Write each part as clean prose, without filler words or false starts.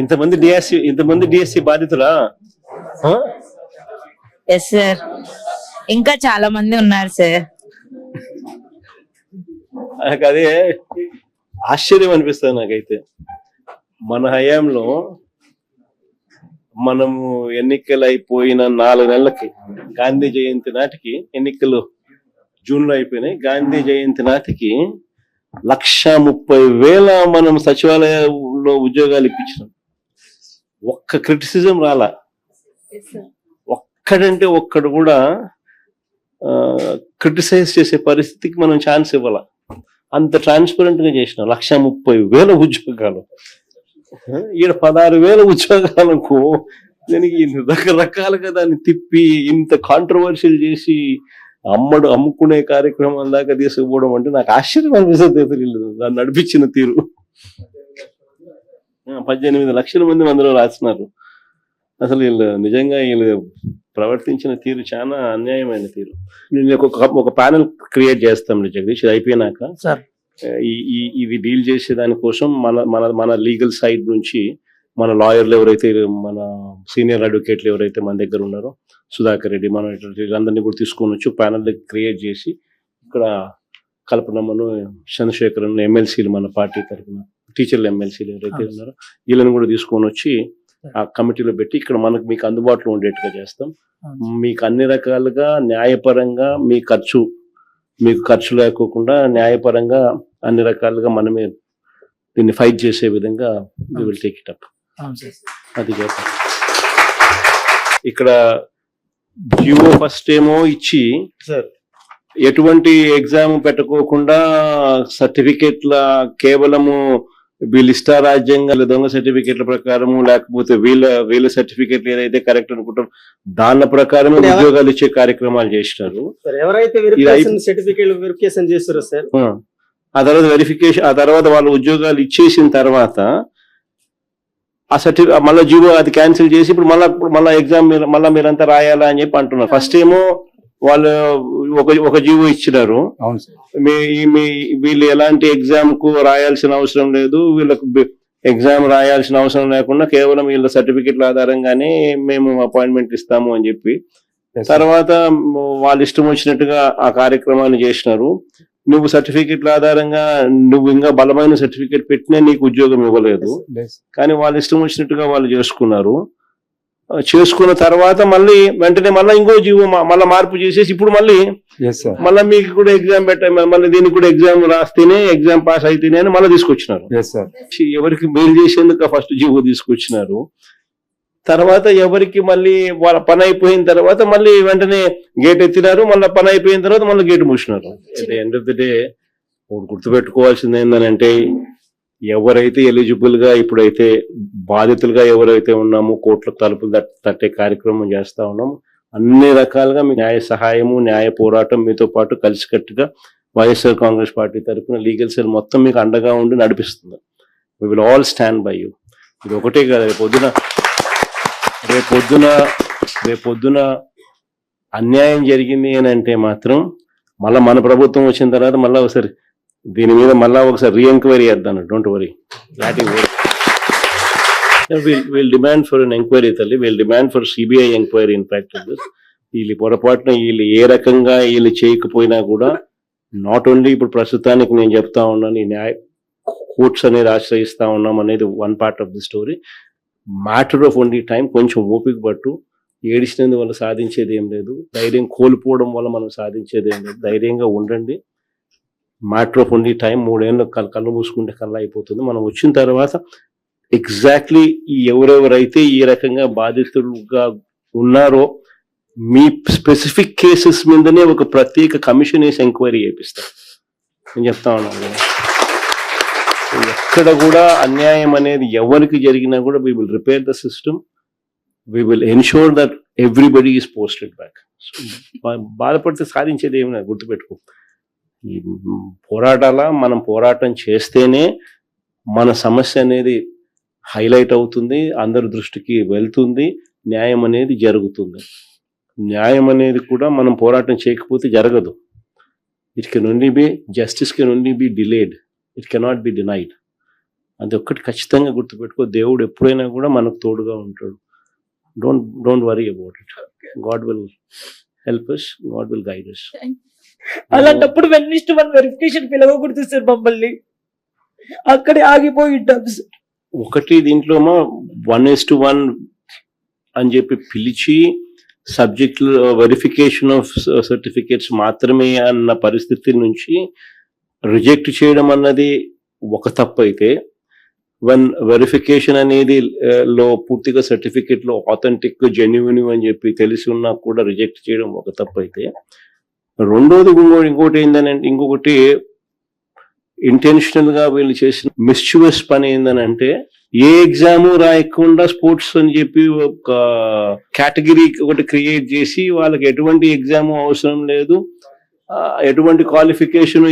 ఇంతమంది DSC బాధితులా? Yes sir, ఇంకా చాలా మంది ఉన్నారు సార్. నాకు అదే ఆశ్చర్యం అనిపిస్తుంది నాకైతే. మన హయాంలో మనము ఎన్నికలు అయిపోయిన 4 నెలలకి గాంధీ జయంతి నాటికి, ఎన్నికలు జూన్లో అయిపోయినాయి, గాంధీ జయంతి నాటికి 1,30,000 మనం సచివాలయంలో ఉద్యోగాలు ఇప్పించినాం. ఒక్క క్రిటిసిజం రాలా, ఒక్కడంటే ఒక్కడు కూడా క్రిటిసైజ్ చేసే పరిస్థితికి మనం ఛాన్స్ ఇవ్వాల. అంత ట్రాన్స్పరెంట్ గా చేసిన 1,30,000 ఉద్యోగాలు. ఈడ 16,000 ఉద్యోగాలకు దీనికి రకరకాలుగా దాన్ని తిప్పి ఇంత కాంట్రవర్షియల్ చేసి అమ్ముకునే కార్యక్రమం దాకా తీసుకుపోవడం అంటే నాకు ఆశ్చర్యం అనిపిస్తుంది. దాన్ని నడిపించిన తీరు. 18 లక్షల మంది అందులో రాస్తున్నారు. అసలు నిజంగా వీళ్ళు ప్రవర్తించిన తీరు చాలా అన్యాయమైన తీరు. నేను ఒక ప్యానెల్ క్రియేట్ చేస్తాం జగదీష్, ఇది అయిపోయినాక. ఇవి డీల్ చేసే దానికోసం మన లీగల్ సైడ్ నుంచి మన లాయర్లు ఎవరైతే, మన సీనియర్ అడ్వకేట్లు ఎవరైతే మన దగ్గర ఉన్నారో, సుధాకర్ రెడ్డి, మన వీళ్ళందరినీ కూడా తీసుకొని వచ్చి ప్యానెల్ క్రియేట్ చేసి ఇక్కడ కల్పనమ్మను, చంద్రశేఖరన్, ఎమ్మెల్సీలు మన పార్టీ తరఫున టీచర్లు ఎమ్మెల్సీలు ఎవరైతే ఉన్నారో వీళ్ళని కూడా తీసుకొని వచ్చి ఆ కమిటీలో పెట్టి ఇక్కడ మీకు అందుబాటులో ఉండేట్టుగా చేస్తాం. మీకు అన్ని రకాలుగా న్యాయపరంగా మీకు ఖర్చు లేకోకుండా న్యాయపరంగా అన్ని రకాలుగా మనమే దీన్ని ఫైట్ చేసే విధంగా we will take it up. అది చేద్దాం. ఇక్కడ జియో ఫస్ట్ ఏమో ఇచ్చి ఎటువంటి ఎగ్జామ్ పెట్టుకోకుండా సర్టిఫికేట్ల కేవలము వీళ్ళ ఇష్టారాజ్యంగా దొంగ సర్టిఫికేట్ల ప్రకారము, లేకపోతే వీళ్ళ సర్టిఫికేట్లు ఏదైతే కరెక్ట్ అనుకుంటాం దాని ప్రకారమే ఉద్యోగాలు ఇచ్చే కార్యక్రమాలు చేసినారు. ఆ తర్వాత వెరిఫికేషన్, ఆ తర్వాత వాళ్ళ ఉద్యోగాలు ఇచ్చేసిన తర్వాత ఆ సర్టిఫికేట్ మళ్ళీ జీవో అది క్యాన్సిల్ చేసి ఇప్పుడు మళ్ళీ ఎగ్జామ్ మీరంతా రాయాలా అని చెప్పి అంటున్నారు. ఫస్ట్ ఏమో వాళ్ళు ఒక జీవో ఇచ్చినారు, వీళ్ళు ఎలాంటి ఎగ్జామ్ కు రాయాల్సిన అవసరం లేదు, వీళ్ళకు ఎగ్జామ్ రాయాల్సిన అవసరం లేకుండా కేవలం వీళ్ళ సర్టిఫికెట్ల ఆధారంగానే మేము అపాయింట్మెంట్ ఇస్తాము అని చెప్పి తర్వాత వాళ్ళు ఇష్టం వచ్చినట్టుగా ఆ కార్యక్రమాన్ని చేసినారు. నువ్వు సర్టిఫికెట్ల ఆధారంగా నువ్వు ఇంకా బలమైన సర్టిఫికెట్ పెట్టినా నీకు ఉద్యోగం ఇవ్వలేదు, కానీ వాళ్ళు ఇష్టం వచ్చినట్టుగా వాళ్ళు చేసుకున్న తర్వాత మళ్ళీ వెంటనే మళ్ళీ ఇంకో జీవో మళ్ళీ మార్పు చేసేసి ఇప్పుడు మళ్ళీ మీకు కూడా ఎగ్జామ్ పెట్టాలి, మళ్ళీ దీనికి కూడా ఎగ్జామ్ రాస్తేనే ఎగ్జామ్ పాస్ అయితేనే అని మళ్ళీ తీసుకొచ్చినారు. ఎవరికి మెయిల్ చేసేందుకు ఫస్ట్ జీవో తీసుకొచ్చినారు. తర్వాత ఎవరికి మళ్ళీ వాళ్ళ పని అయిపోయిన తర్వాత మళ్ళీ వెంటనే గేట్ ఎత్తినారు, మళ్ళీ పని అయిపోయిన తర్వాత మళ్ళీ గేట్ మూసినారు. At the end of the day గుర్తుపెట్టుకోవాల్సింది ఏంటంటే, ఎవరైతే ఎలిజిబుల్ గా ఇప్పుడైతే బాధితులుగా ఎవరైతే ఉన్నామో కోర్టుల తలుపులు తట్టే కార్యక్రమం చేస్తా ఉన్నాము. అన్ని రకాలుగా మీ న్యాయ సహాయము, న్యాయ పోరాటం మీతో పాటు కలిసికట్టుగా వైఎస్ఆర్ కాంగ్రెస్ పార్టీ తరఫున లీగల్ సెల్ మొత్తం మీకు అండగా ఉండి నడిపిస్తుంది. We will all stand by you. ఇది ఒకటే కాదు, రేపొద్దున అన్యాయం జరిగింది అని అంటే మాత్రం మళ్ళీ మన ప్రభుత్వం వచ్చిన తర్వాత మళ్ళీ ఒకసారి దీని మీద మళ్ళా ఒకసారి రీఎంక్వైరీ చేద్దాం. Don't worry, will demand for an enquiry తల్లి, will demand for CBI enquiry. In fact వీళ్ళు పొరపాటున వీళ్ళు ఏ రకంగా వీళ్ళు చేయకపోయినా కూడా నాట్ ఓన్లీ ఇప్పుడు ప్రస్తుతానికి నేను చెప్తా ఉన్నాను, ఈ న్యాయ కోర్ట్స్ అనేది ఆశ్రయిస్తా ఉన్నాం అనేది one part of the story. Matter of only time. కొంచెం ఓపిక పట్టు. ఏడిచినందు వల్ల సాధించేది ఏం లేదు, ధైర్యం కోల్పోవడం వల్ల మనం సాధించేది ఏం లేదు. ధైర్యంగా ఉండండి. Matter of only time. 3 ఏళ్ళు కళ్ళు మూసుకుంటే కళ్ళ అయిపోతుంది. మనం వచ్చిన తర్వాత ఎగ్జాక్ట్లీ ఎవరెవరైతే ఈ రకంగా బాధితులుగా ఉన్నారో మీ స్పెసిఫిక్ కేసెస్ మీదనే ఒక ప్రత్యేక కమిషన్ వేసి ఎంక్వైరీ చేపిస్తాం. నేను చెప్తా ఉన్నాను, ఎక్కడ కూడా అన్యాయం అనేది ఎవరికి జరిగినా కూడా we will repair the system, we will ensure that everybody is posted back. బాధపడితే సాధించేది ఏమైనా గుర్తుపెట్టుకో. ఈ మనం పోరాటం చేస్తేనే మన సమస్య అనేది హైలైట్ అవుతుంది, అందరి దృష్టికి వెళ్తుంది, న్యాయం అనేది జరుగుతుంది. న్యాయం అనేది కూడా మనం పోరాటం చేయకపోతే జరగదు. It can only be justice can only be delayed, it cannot be denied. అది ఒక్కటి ఖచ్చితంగా గుర్తుపెట్టుకో. దేవుడు ఎప్పుడైనా కూడా మనకు తోడుగా ఉంటాడు. Don't worry about it. God will help us, God will guide us. అలాంటప్పుడు 1:1 వెరిఫికేషన్ పిలవకూడదు సార్ మమ్మల్ని, అక్కడే ఆగిపోయి ఉంటాం సార్. ఒకటి దీంట్లో 1:1 అని చెప్పి పిలిచి సబ్జెక్ట్ వెరిఫికేషన్ ఆఫ్ సర్టిఫికేట్స్ మాత్రమే అన్న పరిస్థితి నుంచి రిజెక్ట్ చేయడం అన్నది ఒక తప్పు అయితే, వన్ వెరిఫికేషన్ అనేది లో పూర్తిగా సర్టిఫికేట్ లో ఆథెంటిక్ జెన్యున్ అని చెప్పి తెలిసి ఉన్నా కూడా రిజెక్ట్ చేయడం ఒక తప్పు అయితే, రెండోది ఇంకోటి ఏంటంటే, ఇంకొకటి ఇంటెన్షనల్ గా వీళ్ళు చేసిన మిస్చ్యూస్ పని ఏంటంటే, ఏ ఎగ్జామ్ రాయకుండా స్పోర్ట్స్ అని చెప్పి ఒక కేటగిరీ ఒకటి క్రియేట్ చేసి వాళ్ళకి ఎటువంటి ఎగ్జామ్ అవసరం లేదు, ఎటువంటి క్వాలిఫికేషన్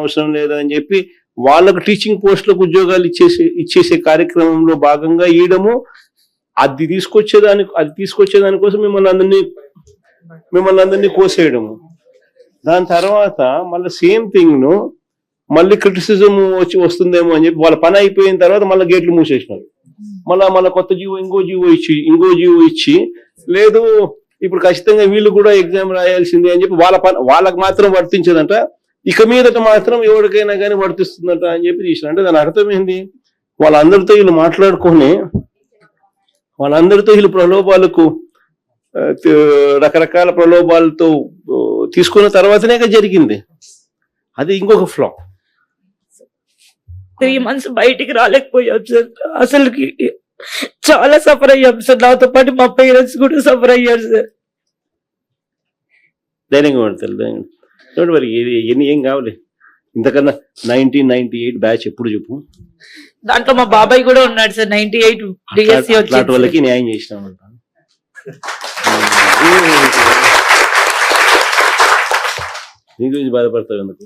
అవసరం లేదు అని చెప్పి వాళ్ళకు టీచింగ్ పోస్టులకు ఉద్యోగాలు ఇచ్చేసే కార్యక్రమంలో భాగంగా ఇయడము, అది తీసుకొచ్చేదానికోసం మిమ్మల్ని అందరినీ కోసేయడము. దాని తర్వాత మళ్ళీ సేమ్ థింగ్ ను మళ్ళీ క్రిటిసిజం వస్తుందేమో అని చెప్పి వాళ్ళ పని అయిపోయిన తర్వాత మళ్ళీ గేట్లు మూసేసినారు. మళ్ళీ కొత్త ఇంకో జీవో ఇచ్చి లేదు ఇప్పుడు ఖచ్చితంగా వీళ్ళు కూడా ఎగ్జామ్ రాయాల్సిందే అని చెప్పి వాళ్ళకి మాత్రం వర్తించదంట, ఇక మీదట మాత్రం ఎవరికైనా కానీ వర్తిస్తుందట అని చెప్పి తీసిన. అంటే దాని అర్థం ఏంది? వాళ్ళందరితో వీళ్ళు మాట్లాడుకొని వీళ్ళు ప్రలోభాలకు రకరకాల ప్రలోభాలతో తీసుకున్న తర్వాతనే జరిగింది. అది ఇంకొక ఫ్లా. 3 months బయటికి రాలేకపోయాం సార్. అసలుకి చాలా సఫర్ అయ్యాం సార్. నాతో పాటు మా పేరెంట్స్ కూడా సఫర్ అయ్యారు సార్. ధైర్యంగా ఉంటుంది. మరి ఏం కావాలి ఇంతకన్నా? 1998 బ్యాచ్ ఎప్పుడు చెప్పు. దాంట్లో మా బాబాయ్ కూడా ఉన్నాడు సార్. 98 డిఎస్సి అట్లాంటి వాళ్ళకి న్యాయం చేసినామంట. నీ గురించి బాధపడతావు ఎందుకు?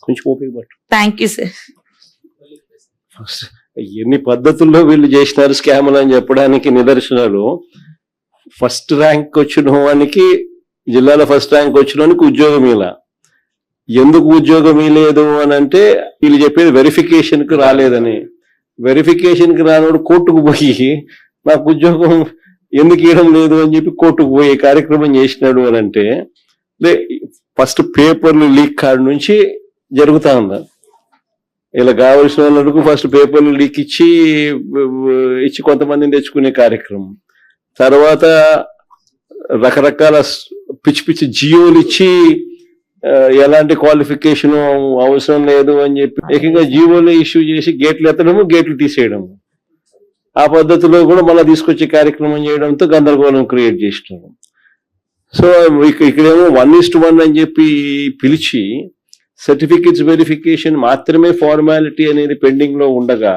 కొంచెం ఓపిక పట్టు. Thank you sir. ఎన్ని పద్ధతుల్లో వీళ్ళు చేసినారు స్కాములు అని చెప్పడానికి నిదర్శనాలు. ఫస్ట్ ర్యాంక్ వచ్చిన వానికి, జిల్లాలో ఫస్ట్ ర్యాంక్ వచ్చిన వానికి ఉద్యోగం ఇలా. ఎందుకు ఉద్యోగం ఇలేదు అని అంటే వీళ్ళు చెప్పేది వెరిఫికేషన్ కి రాలేదని. వెరిఫికేషన్ కి రానోడు కోర్టుకు పోయి నాకు ఉద్యోగం ఎందుకు ఇవ్వడం లేదు అని చెప్పి కోర్టుకు పోయే కార్యక్రమం చేసినాడు అని అంటే, ఫస్ట్ పేపర్లు లీక్ కాడి నుంచి జరుగుతా ఉంది. ఇలా కావలసిన వాళ్ళకు ఫస్ట్ పేపర్లు లీక్ ఇచ్చి కొంతమందిని తెచ్చుకునే కార్యక్రమం, తర్వాత రకరకాల పిచ్చి జియోలు ఇచ్చి ఎలాంటి క్వాలిఫికేషన్ అవసరం లేదు అని చెప్పి ఏకంగా జియోలు ఇష్యూ చేసి గేట్లు ఎత్తడము, గేట్లు తీసేయడము. ఆ పద్ధతిలో కూడా మళ్ళీ తీసుకొచ్చే కార్యక్రమం చేయడంతో గందరగోళం క్రియేట్ చేసినాము. సో ఇక్కడేమో 1:1 అని చెప్పి పిలిచి సర్టిఫికెట్స్ వెరిఫికేషన్ మాత్రమే ఫార్మాలిటీ అనేది పెండింగ్ లో ఉండగా,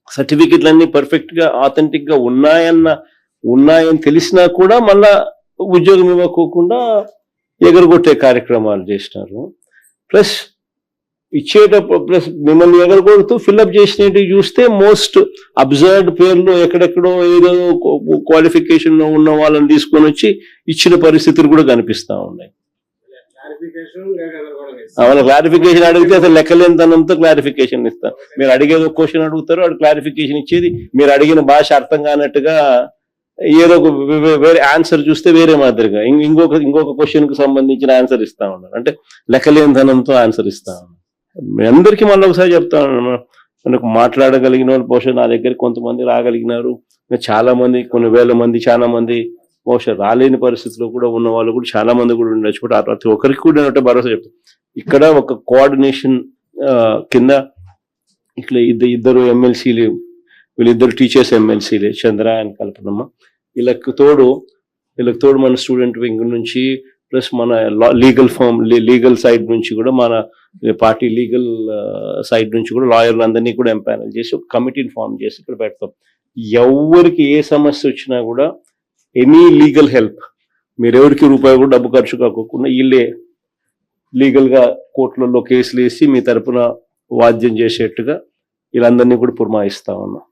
సర్టిఫికెట్లన్నీ పర్ఫెక్ట్ గా ఆథెంటిక్ గా ఉన్నాయని తెలిసినా కూడా మళ్ళా ఉద్యోగం ఇవ్వకోకుండా ఎగరగొట్టే కార్యక్రమాలు చేసినారు. ప్లస్ మిమ్మల్ని ఎగరగొడుతూ ఫిల్అప్ చేసినవి చూస్తే మోస్ట్ అబ్జర్వ్డ్ పేర్లు ఎక్కడెక్కడో ఏదో క్వాలిఫికేషన్ లో ఉన్న వాళ్ళని తీసుకొని వచ్చి ఇచ్చిన పరిస్థితులు కూడా కనిపిస్తా ఉన్నాయి. వాళ్ళ క్లారిఫికేషన్ అడిగితే అసలు లెక్కలేనితనంతో క్లారిఫికేషన్ ఇస్తారు. మీరు అడిగేది ఒక క్వశ్చన్ అడుగుతారు, వాడు క్లారిఫికేషన్ ఇచ్చేది మీరు అడిగిన భాష అర్థం కానట్టుగా ఏదో ఒక వేరే ఆన్సర్ చూస్తే వేరే మాదిరిగా ఇంకొక క్వశ్చన్ కు సంబంధించిన ఆన్సర్ ఇస్తా ఉన్నారు. అంటే లెక్కలేనితనంతో ఆన్సర్ ఇస్తా ఉన్నారు. మీ అందరికీ మళ్ళీ ఒకసారి చెప్తా ఉన్నాను, మనకు మాట్లాడగలిగిన వాళ్ళు బహుశా నా దగ్గర కొంతమంది రాగలిగినారు, చాలా మంది కొన్ని వేల మంది చాలా మంది బహుశా రాలేని పరిస్థితిలో కూడా ఉన్న వాళ్ళు కూడా చాలా మంది కూడా ఉండొచ్చు. బట్ ప్రతి ఒక్కరికి కూడా నేను భరోసా చెప్తాను, ఇక్కడ ఒక కోఆర్డినేషన్ కింద ఇట్లా ఇద్దరు ఎమ్మెల్సీలు, వీళ్ళిద్దరు టీచర్స్ ఎమ్మెల్సీలే, చంద్ర అండ్ కల్పనమ్మ. వీళ్ళకి తోడు మన స్టూడెంట్ వింగ్ నుంచి ప్లస్ మన లీగల్ సైడ్ నుంచి కూడా, మన పార్టీ లీగల్ సైడ్ నుంచి కూడా లాయర్లు అందరినీ కూడా ఎంపానల్ చేసి ఒక కమిటీని ఫామ్ చేసి ఇక్కడ పెడతాం. ఎవరికి ఏ సమస్య వచ్చినా కూడా ఎనీ లీగల్ హెల్ప్, మీరెవరికి రూపాయి కూడా డబ్బు ఖర్చు కాకుండా వీళ్ళే లీగల్ గా కోర్టులలో కేసులు వేసి మీ తరపున వాద్యం చేసేట్టుగా వీళ్ళందరినీ కూడా పురమాయిస్తా ఉన్నాం.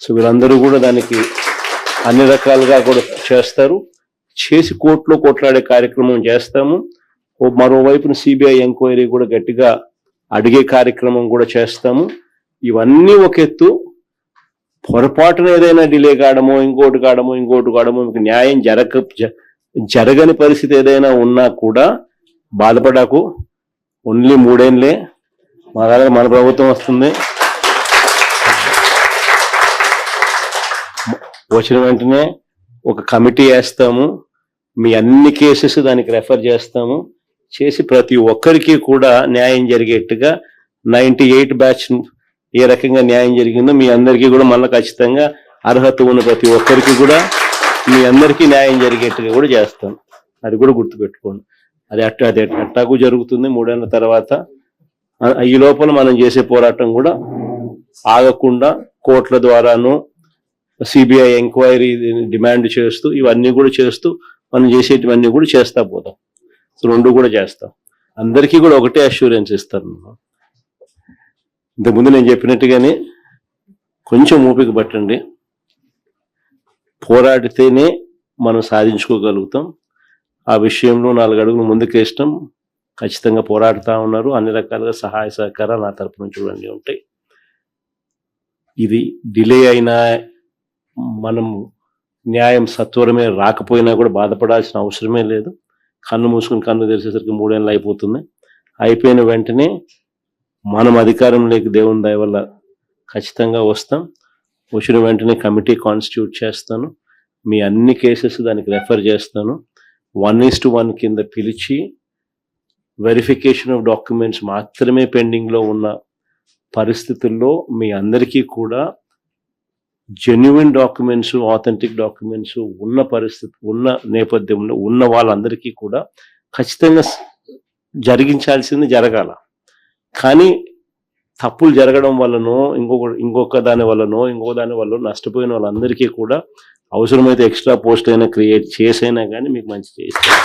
సో వీళ్ళందరూ కూడా దానికి అన్ని రకాలుగా కూడా చేస్తారు, చేసి కోర్టులో కొట్లాడే కార్యక్రమం చేస్తాము. మరోవైపున సిబిఐ ఎంక్వైరీ కూడా గట్టిగా అడిగే కార్యక్రమం కూడా చేస్తాము. ఇవన్నీ ఒక ఎత్తు. పొరపాటున ఏదైనా డిలే కావడమో ఇంకోటి కావడమో మీకు న్యాయం జరగని పరిస్థితి ఏదైనా ఉన్నా కూడా బాధపడకు. ఓన్లీ 3 ఏళ్ళే మన ప్రభుత్వం వస్తుంది. వచ్చిన వెంటనే ఒక కమిటీ వేస్తాము. మీ అన్ని కేసెస్ దానికి రెఫర్ చేస్తాము. చేసి ప్రతి ఒక్కరికి కూడా న్యాయం జరిగేట్టుగా 98 బ్యాచ్ ఏ రకంగా న్యాయం జరిగిందో మీ అందరికీ కూడా మళ్ళీ ఖచ్చితంగా అర్హత ఉన్న ప్రతి ఒక్కరికి కూడా మీ అందరికీ న్యాయం జరిగేట్టుగా కూడా చేస్తాం. అది కూడా గుర్తుపెట్టుకోండి. అది అట్టాకు జరుగుతుంది 3 ఏళ్ళ తర్వాత. ఈ లోపల మనం చేసే పోరాటం కూడా ఆగకుండా కోర్టుల ద్వారాను సిబిఐ ఎంక్వైరీ డిమాండ్ చేస్తూ ఇవన్నీ కూడా చేస్తూ మనం చేసేటివన్నీ కూడా చేస్తా పోతాం. సో 2 కూడా చేస్తాం. అందరికీ కూడా ఒకటే అష్యూరెన్స్ ఇస్తాను. ఇంతకుముందు నేను చెప్పినట్టుగానే కొంచెం ఓపిక పట్టండి. పోరాడితేనే మనం సాధించుకోగలుగుతాం. ఆ విషయంలో 4 అడుగులు ముందుకేస్తాం. ఖచ్చితంగా పోరాడుతూ ఉన్నారు. అన్ని రకాలుగా సహాయ సహకారాలు నా తరపు నుంచి చూడండి ఉంటాయి. ఇది డిలే అయినా మనం న్యాయం సత్వరమే రాకపోయినా కూడా బాధపడాల్సిన అవసరమే లేదు. కన్ను మూసుకుని కన్ను తెరిచేసరికి 3 ఏళ్ళు అయిపోతుంది. అయిపోయిన వెంటనే మనం అధికారంలోకి దేవుని దయ వల్ల ఖచ్చితంగా వస్తాం. వచ్చిన వెంటనే కమిటీ కాన్స్టిట్యూట్ చేస్తాను. మీ అన్ని కేసెస్ దానికి రెఫర్ చేస్తాను. 1:1 కింద పిలిచి వెరిఫికేషన్ ఆఫ్ డాక్యుమెంట్స్ మాత్రమే పెండింగ్లో ఉన్న పరిస్థితుల్లో మీ అందరికీ కూడా జెన్యున్ డాక్యుమెంట్స్, ఆథెంటిక్ డాక్యుమెంట్స్ ఉన్న పరిస్థితి ఉన్న నేపథ్యంలో ఉన్న వాళ్ళందరికీ కూడా ఖచ్చితంగా జరిగించాల్సింది జరగాల. కానీ తప్పులు జరగడం వల్లనో ఇంకొక దాని వల్లనో నష్టపోయిన వాళ్ళందరికీ కూడా అవసరమైతే ఎక్స్ట్రా పోస్ట్ అయినా క్రియేట్ చేసైనా కానీ మీకు మంచి చేస్తాను.